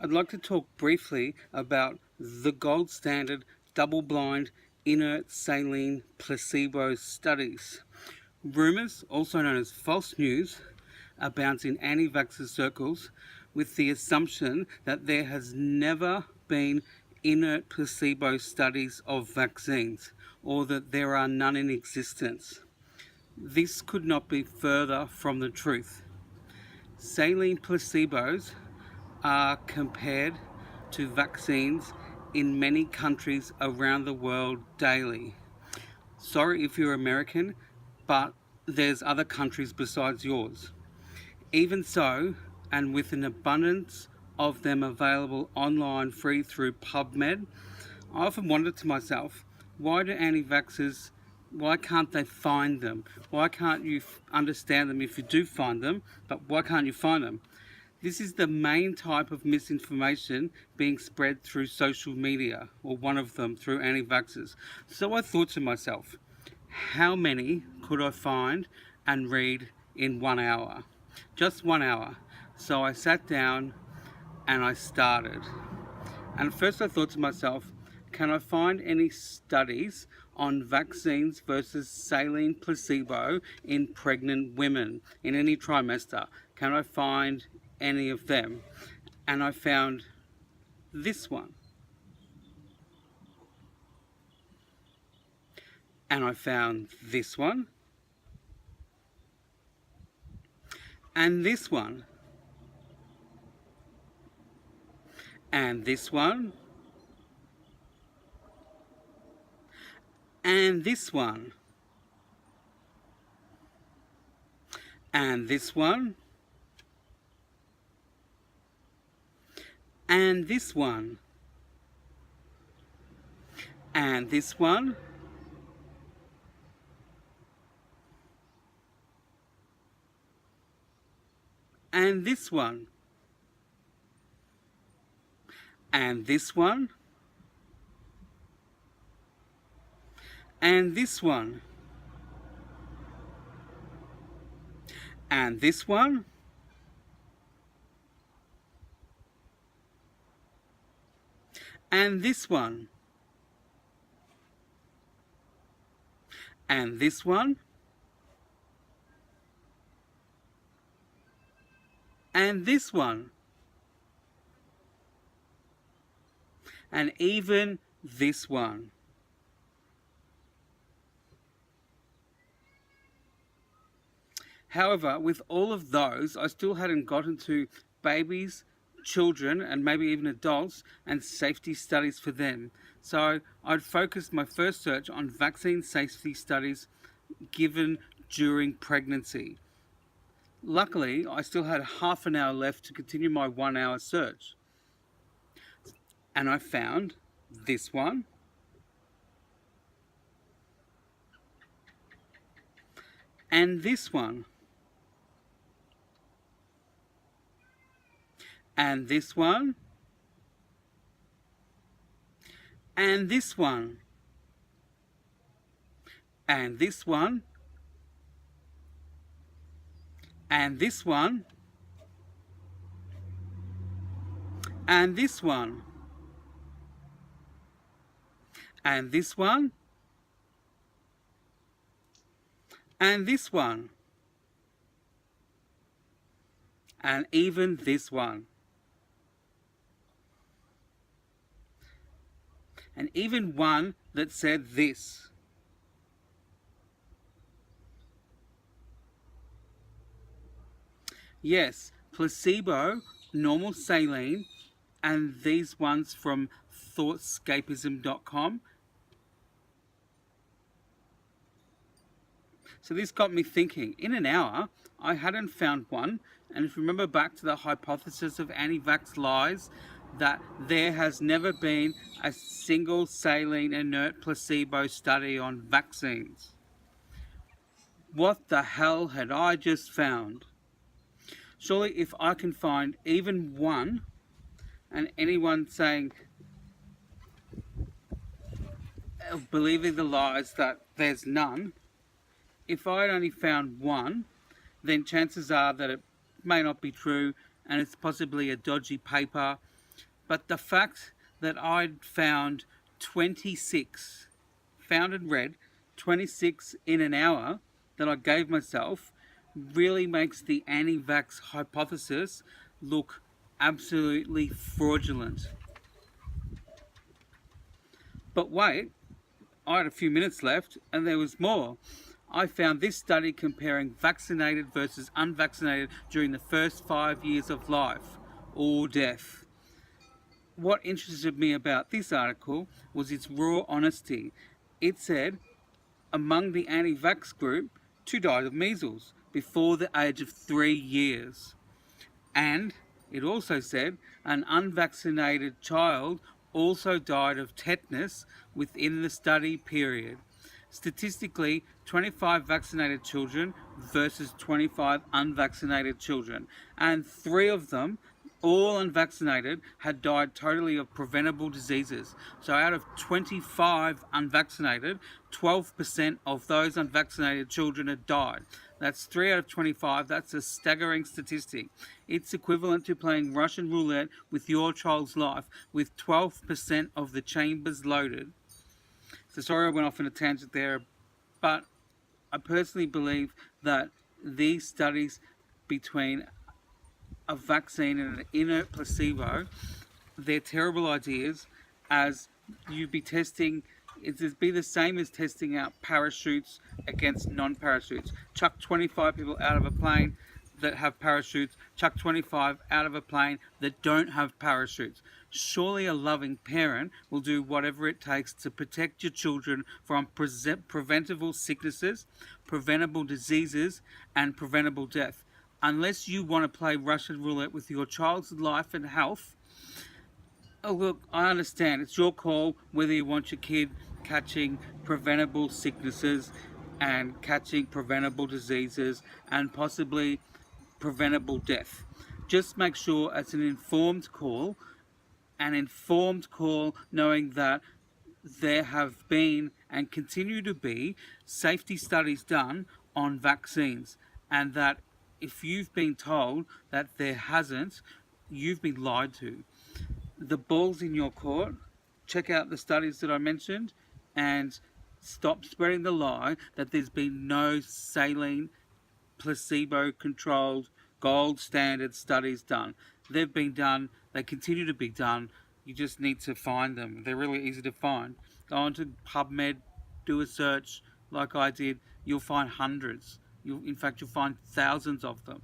I'd like to talk briefly about the gold standard double-blind inert-saline placebo studies. Rumours, also known as false news, abounds in anti-vaxxer circles with the assumption that there has never been inert placebo studies of vaccines, or that there are none in existence. This could not be further from the truth. Saline placebos are compared to vaccines in many countries around the world daily. Sorry if you're American, but there's other countries besides yours. Even so, and with an abundance of them available online free through PubMed, I often wondered to myself, why can't they find them? Why can't you understand them if you do find them, but why can't you find them? This is the main type of misinformation being spread through social media, or one of them through anti-vaxxers. So I thought to myself, how many could I find and read in 1 hour? Just 1 hour. So I sat down and I started. And at first I thought to myself, can I find any studies on vaccines versus saline placebo in pregnant women in any trimester? Can I find any of them? And I found this one. And I found this one. And this one. And this one. And this one. And this one. And this one. And this one. And this one. And this one. And this one. And this one. And this one. And this one. And this one. And even this one. However, with all of those, I still hadn't gotten to babies, children, and maybe even adults, and safety studies for them. So I'd focused my first search on vaccine safety studies given during pregnancy. Luckily, I still had half an hour left to continue my 1 hour search. And I found this one. And this one. And this one. And this one. And this one. And this one. And this one. And this one. And this one. And even this one. And even one that said this. Yes, placebo, normal saline, and these ones from thoughtscapism.com. So this got me thinking. In an hour, I hadn't found one. And if you remember back to the hypothesis of anti-vax lies, that there has never been a single saline inert placebo study on vaccines. What the hell had I just found? Surely if I can find even one, and anyone saying, believing the lies that there's none, if I had only found one, then chances are that it may not be true, and it's possibly a dodgy paper, But the fact that I'd found 26, found and read 26 in an hour that I gave myself, really makes the anti-vax hypothesis look absolutely fraudulent. But wait, I had a few minutes left and there was more. I found this study comparing vaccinated versus unvaccinated during the first 5 years of life or death. What interested me about this article was its raw honesty. It said, among the anti-vax group, 2 died of measles before the age of 3 years. And it also said an unvaccinated child also died of tetanus within the study period. Statistically, 25 vaccinated children versus 25 unvaccinated children, and 3 of them, all unvaccinated, had died totally of preventable diseases. So out of 25 unvaccinated, 12% of those unvaccinated children had died. That's 3 out of 25. That's a staggering statistic. It's equivalent to playing Russian roulette with your child's life with 12% of the chambers loaded. So sorry I went off on a tangent there, but I personally believe that these studies between a vaccine and an inert placebo, they're terrible ideas, as you'd be testing, it'd be the same as testing out parachutes against non-parachutes. Chuck 25 people out of a plane that have parachutes, chuck 25 out of a plane that don't have parachutes. Surely a loving parent will do whatever it takes to protect your children from preventable sicknesses, preventable diseases, and preventable death. Unless you want to play Russian roulette with your child's life and health, oh look, I understand. It's your call whether you want your kid catching preventable sicknesses and catching preventable diseases and possibly preventable death. Just make sure it's an informed call knowing that there have been and continue to be safety studies done on vaccines, and that if you've been told that there hasn't, you've been lied to. The ball's in your court. Check out the studies that I mentioned and stop spreading the lie that there's been no saline placebo-controlled gold standard studies done. They've been done. They continue to be done. You just need to find them. They're really easy to find. Go onto PubMed, do a search like I did. You'll find hundreds. In fact, you'll find thousands of them.